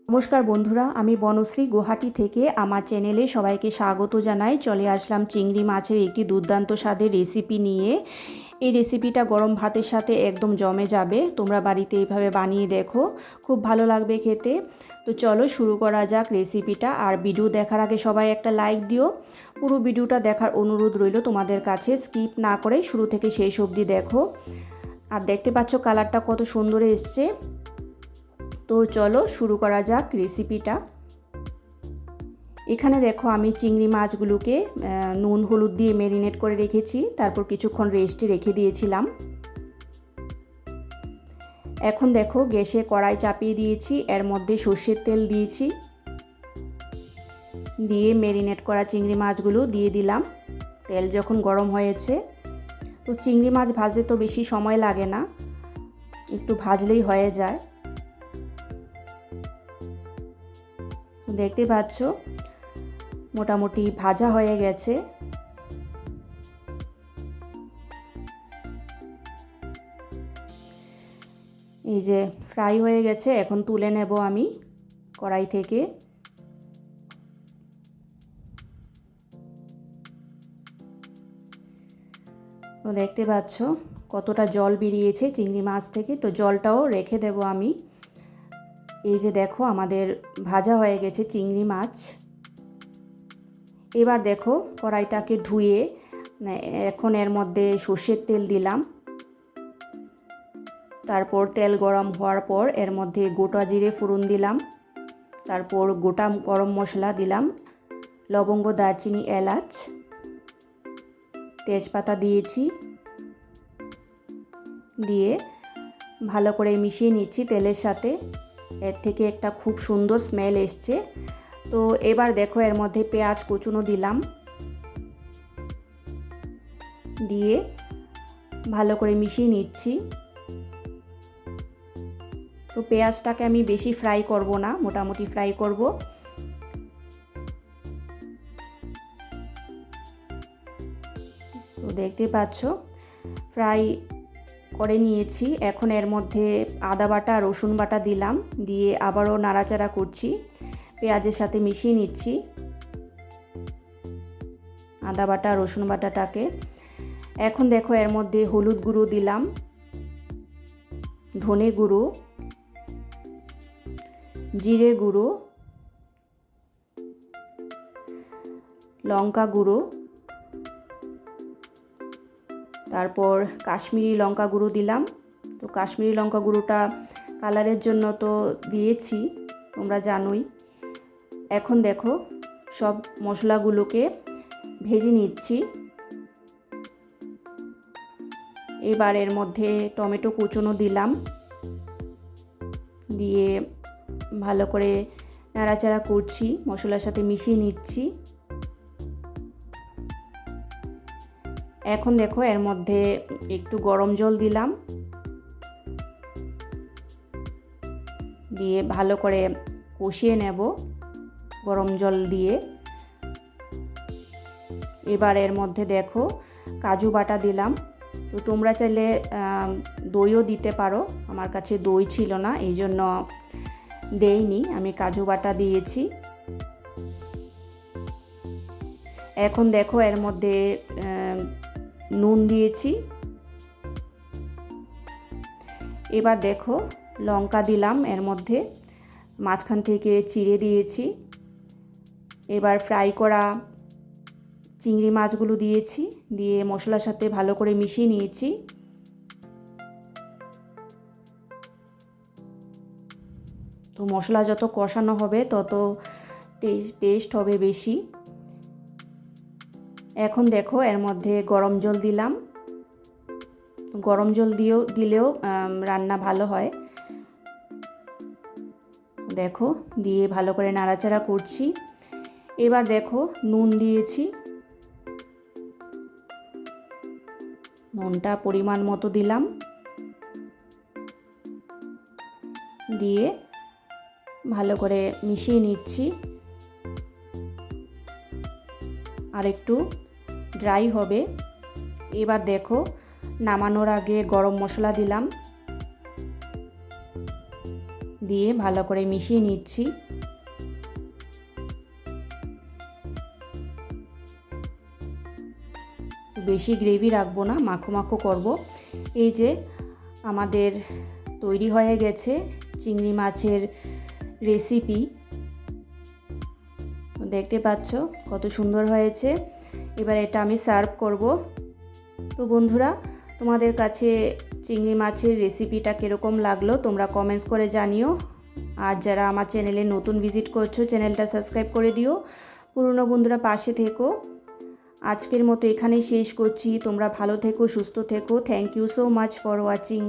নমস্কার বন্ধুরা, আমি বনশ্রী গুয়াহাটি থেকে আমার চ্যানেলে সবাইকে স্বাগত জানাই। চলে আসলাম চিংড়ি মাছের একটি দুর্দান্ত স্বাদের রেসিপি নিয়ে। এই রেসিপিটা গরম ভাতের সাথে একদম জমে যাবে। তোমরা বাড়িতে এইভাবে বানিয়ে দেখো, খুব ভালো লাগবে খেতে। তো চলো শুরু করা যাক রেসিপিটা। আর ভিডিও দেখার আগে সবাই একটা লাইক দিও। পুরো ভিডিওটা দেখার অনুরোধ রইল তোমাদের কাছে, স্কিপ না করে শুরু থেকে শেষ অবধি দেখো। আর দেখতে পাচ্ছ কালারটা কত সুন্দর এসছে। তো চলো শুরু করা যাক রেসিপিটা। এখানে দেখো আমি চিংড়ি মাছগুলোকে নুন হলুদ দিয়ে ম্যারিনেট করে রেখেছি, তারপর কিছুক্ষণ রেস্টে রেখে দিয়েছিলাম। এখন দেখো গ্যাসে কড়াই চাপিয়ে দিয়েছি, এর মধ্যে সর্ষের তেল দিয়েছি, দিয়ে ম্যারিনেট করা চিংড়ি মাছগুলো দিয়ে দিলাম। তেল যখন গরম হয়েছে, তো চিংড়ি মাছ ভাজতে তো বেশি সময় লাগে না, একটু ভাজলেই হয়ে যায়। দেখতে পাচ্ছ মোটামুটি ভাজা হয়ে গেছে। এই যে ফ্রাই হয়ে গেছে, এখন তুলে নেব আমি কড়াই থেকে। তো দেখতে পাচ্ছ কতটা জল বেরিয়েছে চিংড়ি মাছ থেকে, তো জলটাও রেখে দেব আমি। এই যে দেখো আমাদের ভাজা হয়ে গেছে চিংড়ি মাছ। এবার দেখো কড়াইটাকে ধুয়ে এখন এর মধ্যে সর্ষের তেল দিলাম। তারপর তেল গরম হওয়ার পর এর মধ্যে গোটা জিরে ফোড়ন দিলাম, তারপর গোটা গরম মশলা দিলাম, লবঙ্গ দারচিনি এলাচ তেজপাতা দিয়েছি, দিয়ে ভালো করে মিশিয়ে নিচ্ছি তেলের সাথে। এর থেকে একটা খুব সুন্দর স্মেল এসছে। তো এবার দেখো এর মধ্যে পেঁয়াজ কুচুনো দিলাম, দিয়ে ভালো করে মিশিয়ে নিচ্ছি। তো পেঁয়াজটাকে আমি বেশি ফ্রাই করব না, মোটামুটি ফ্রাই করব। তো দেখতে পাচ্ছ ফ্রাই করে নিয়েছি। এখন এর মধ্যে আদা বাটা রসুন বাটা দিলাম, দিয়ে আবারও নাড়াচাড়া করছি, পেঁয়াজের সাথে মিশিয়ে নিচ্ছি আদা বাটা রসুন বাটাটাকে। এখন দেখো এর মধ্যে হলুদ গুঁড়ো দিলাম, ধনে গুঁড়ো, জিরে গুঁড়ো, লঙ্কা গুঁড়ো, তারপর কাশ্মীরি লঙ্কা গুঁড়ো দিলাম। তো কাশ্মীরি লঙ্কা গুঁড়োটা কালারের জন্য তো দিয়েছি, তোমরা জানোই। এখন দেখো সব মশলাগুলোকে ভেজে নিচ্ছি। এবার এর মধ্যে টমেটো কুচনো দিলাম, দিয়ে ভালো করে নাড়াচাড়া করছি, মশলার সাথে মিশিয়ে নিচ্ছি। এখন দেখো এর মধ্যে একটু গরম জল দিলাম, দিয়ে ভালো করে কষিয়ে নেব গরম জল দিয়ে। এবার এর মধ্যে দেখো কাজু বাটা দিলাম। তো তোমরা চাইলে দইও দিতে পারো, আমার কাছে দই ছিল না এই জন্য দেইনি, আমি কাজু বাটা দিয়েছি। এখন দেখো এর মধ্যে নুন দিয়েছি। এবার দেখো লঙ্কা দিলাম এর মধ্যে, মাঝখান থেকে চিড়ে দিয়েছি। এবার ফ্রাই করা চিংড়ি মাছগুলো দিয়েছি, দিয়ে মশলার সাথে ভালো করে মিশিয়ে নিয়েছি। তো মশলা যত কষানো হবে তত টেস্ট হবে বেশি। এখন দেখো এর মধ্যে গরম জল দিলাম, গরম জল দিলেও রান্না ভালো হয়। দেখো দিয়ে ভালো করে নাড়াচাড়া করছি। এবার দেখো নুন দিয়েছি, নুনটা পরিমাণ মতো দিলাম, দিয়ে ভালো করে মিশিয়ে নিচ্ছি। আর একটু ড্রাই হবে। এবার দেখো নামানোর আগে গরম মশলা দিলাম, দিয়ে ভালো করে মিশিয়ে নিচ্ছি। বেশি গ্রেভি রাখবো না, মাখো মাখো করব। এই যে আমাদের তৈরি হয়ে গেছে চিংড়ি মাছের রেসিপি। দেখতে পাচ্ছ কত সুন্দর হয়েছে। এবার এটা আমি সার্ভ করব। তো বন্ধুরা, তোমাদের কাছে চিংড়ি মাছের রেসিপিটা কীরকম লাগলো তোমরা কমেন্টস করে জানিও। আর যারা আমার চ্যানেলে নতুন ভিজিট করছো, চ্যানেলটা সাবস্ক্রাইব করে দিও। পুরনো বন্ধুরা পাশে থেকো। আজকের মতো এখানেই শেষ করছি। তোমরা ভালো থেকো, সুস্থ থেকো। Thank you so much for watching.